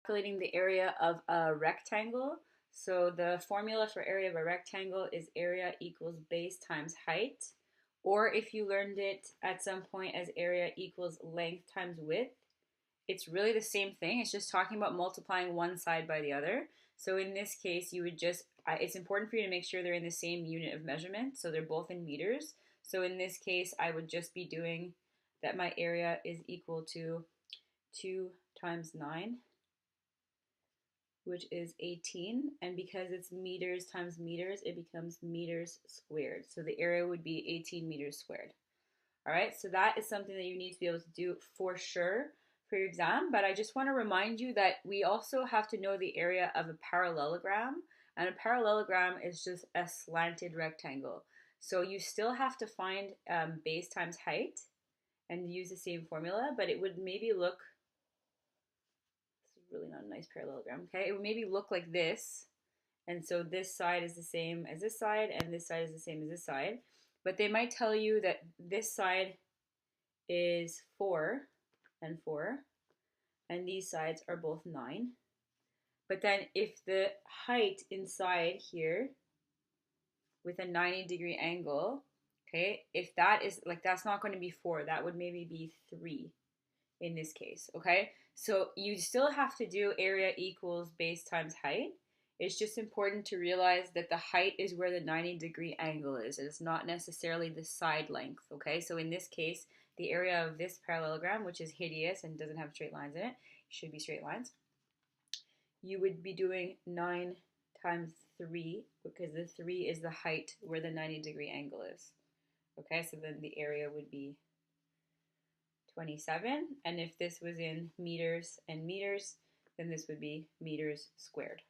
calculating the area of a rectangle. So the formula for area of a rectangle is area equals base times height. Or if you learned it at some point as area equals length times width, it's really the same thing. It's just talking about multiplying one side by the other. So in this case, you would just, it's important for you to make sure they're in the same unit of measurement. So they're both in meters. So in this case, I would just be doing that my area is equal to 2 times 9, which is 18. And because it's meters times meters, it becomes meters squared. So the area would be 18 meters squared. All right, so that is something that you need to be able to do for sure for your exam. But I just want to remind you that we also have to know the area of a parallelogram. And a parallelogram is just a slanted rectangle. So you still have to find base times height and use the same formula, but it would maybe look, this is really not a nice parallelogram, okay? It would maybe look like this. And so this side is the same as this side, and this side is the same as this side. But they might tell you that this side is 4 and 4, and these sides are both 9. But then if the height inside here with a 90-degree angle, okay, if that is, like, that's not going to be 4, that would maybe be 3 in this case, okay? So you still have to do area equals base times height. It's just important to realize that the height is where the 90-degree angle is. It's not necessarily the side length, okay? So in this case, the area of this parallelogram, which is hideous and doesn't have straight lines in it, should be straight lines, you would be doing 9 times 3, because the 3 is the height where the 90-degree angle is. Okay, so then the area would be 27, and if this was in meters and meters, then this would be meters squared.